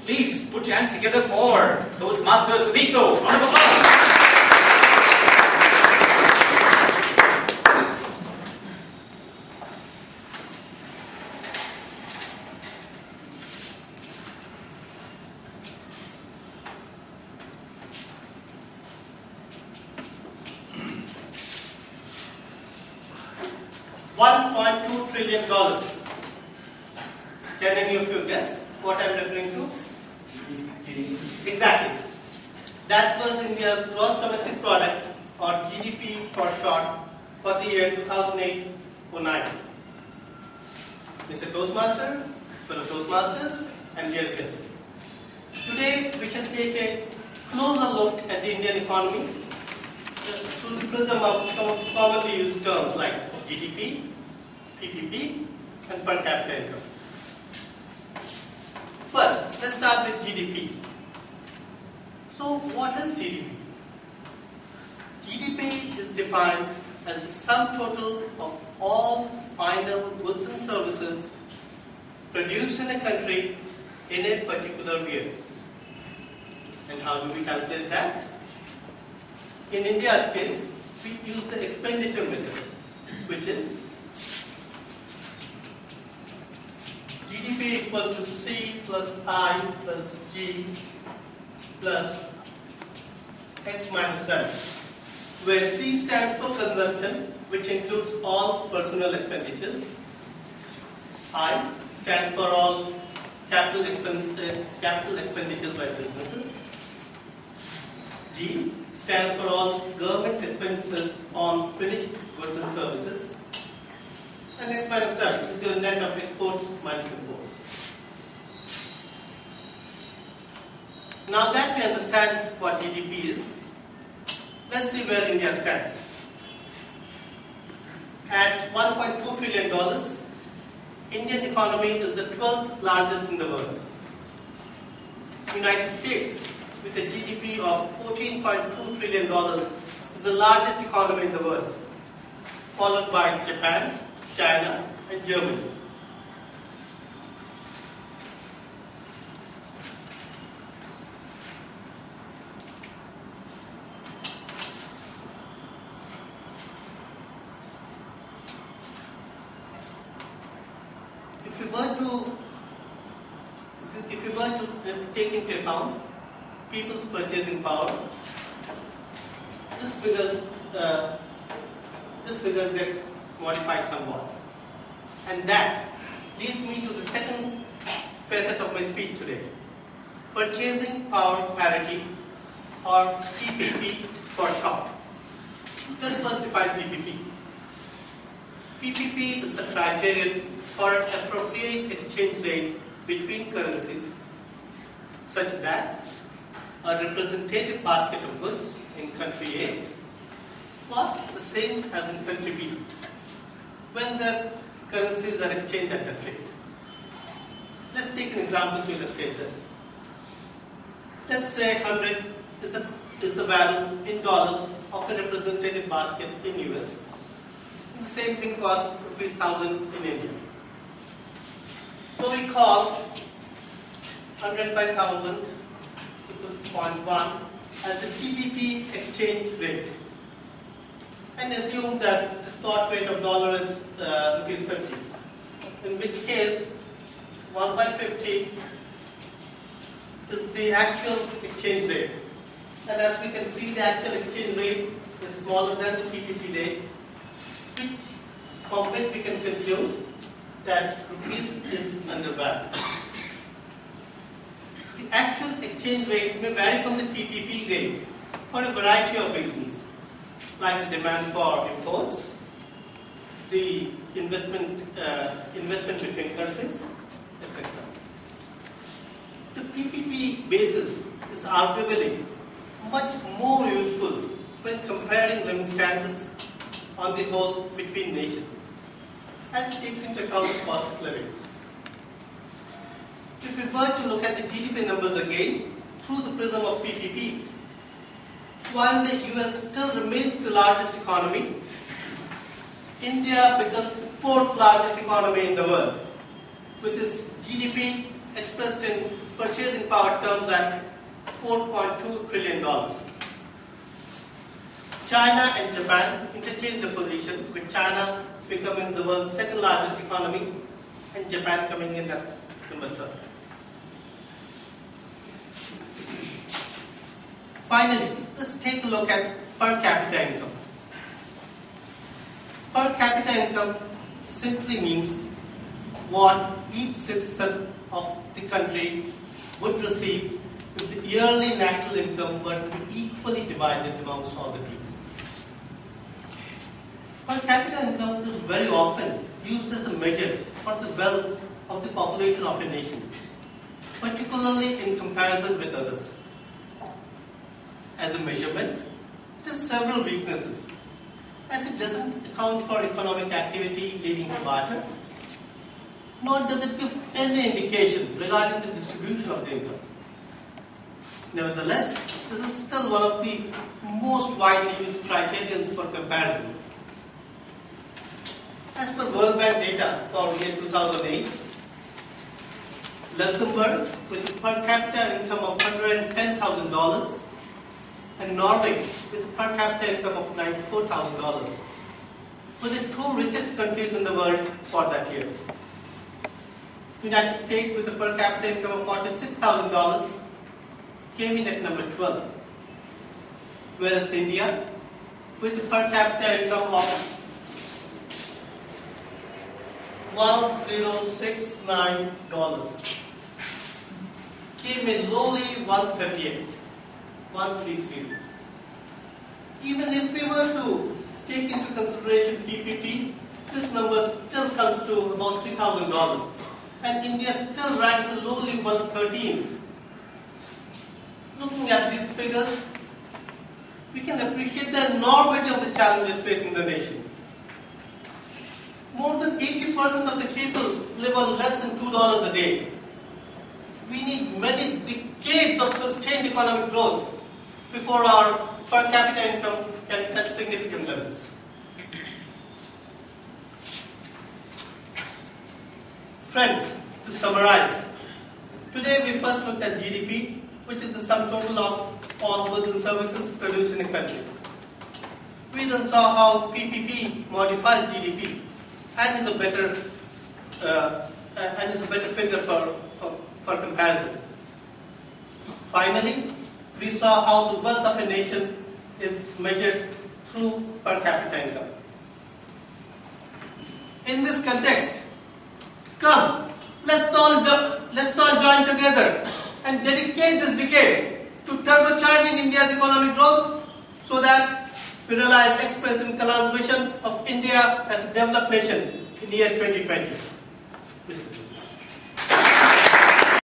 Please put your hands together for Toastmaster Sudipto. Round of applause. $1.2 trillion. Can any of you guess what I'm referring to? Exactly. That was India's gross domestic product, or GDP for short, for the year 2008-09. Mr. Toastmaster, fellow Toastmasters, and dear guests. Today we shall take a closer look at the Indian economy through the prism of some of the commonly used terms like GDP, PPP, and per capita income. First, let's start with GDP. So, what is GDP? GDP is defined as the sum total of all final goods and services produced in a country in a particular year. And how do we calculate that? In India's case, we use the expenditure method, which is GDP equal to C plus I plus G plus X minus 7, where C stands for consumption, which includes all personal expenditures. I stands for all capital expenditures by businesses. G stands for all government expenses on finished goods and services. And X minus 7 is your net of exports minus imports. Now that we understand what GDP is, let's see where India stands. At $1.2 trillion, Indian economy is the 12th largest in the world. United States, with a GDP of $14.2 trillion, is the largest economy in the world, followed by Japan, China, and Germany. If you were to take into account people's purchasing power, this figure gets modified somewhat. And that leads me to the second facet of my speech today. Purchasing power parity, or PPP for short. Let's first define PPP. PPP is the criterion for an appropriate exchange rate between currencies such that a representative basket of goods in country A costs the same as in country B when the currencies are exchanged at that rate. Let's take an example to illustrate this. Let's say 100 is the value in dollars of a representative basket in US. And the same thing costs rupees 1,000 in India. So we call 100 by 1,000 equals 0.1 as the PPP exchange rate, and assume that the spot rate of dollar is rupees 50. In which case, 1 by 50 is the actual exchange rate. And as we can see, the actual exchange rate is smaller than the PPP rate, from which we can conclude that rupees is undervalued. The actual exchange rate may vary from the PPP rate for a variety of reasons, like the demand for imports, the investment between countries, etc. The PPP basis is arguably much more useful when comparing living standards on the whole between nations, as it takes into account the cost of living. If we were to look at the GDP numbers again through the prism of PPP, while the US still remains the largest economy, India becomes the fourth largest economy in the world, with its GDP expressed in purchasing power terms at $4.2 trillion. China and Japan interchanged the position, with China becoming the world's second largest economy and Japan coming in at number 3rd. Finally, let's take a look at per capita income. Per capita income simply means what each citizen of the country would receive if the yearly national income were to be equally divided amongst all the people. Per capita income is very often used as a measure for the wealth of the population of a nation, particularly in comparison with others. As a measurement, it has several weaknesses, as it doesn't account for economic activity leading to barter, nor does it give any indication regarding the distribution of the income. Nevertheless, this is still one of the most widely used criterions for comparison. As per World Bank data for the year 2008, Luxembourg, with a per capita income of $110,000, and Norway, with a per capita income of $94,000, were the 2 richest countries in the world for that year. United States, with a per capita income of $46,000, came in at number 12, whereas India, with a per capita income of $1,069, came in lowly 130. Even if we were to take into consideration PPP, this number still comes to about $3,000, and India still ranks lowly 113th. Looking at these figures, we can appreciate the enormity of the challenges facing the nation. More than 80% of the people live on less than $2 a day. We need many decades of sustained economic growth before our per capita income can touch significant levels. Friends, to summarize, today we first looked at GDP, which is the sum total of all goods and services produced in a country. We then saw how PPP modifies GDP and is a better figure for comparison. Finally, we saw how the wealth of a nation is measured through per capita income. In this context, come, let's all join together and dedicate this decade to turbocharging India's economic growth so that we realize ex-President Kalam's vision of India as a developed nation in the year 2020.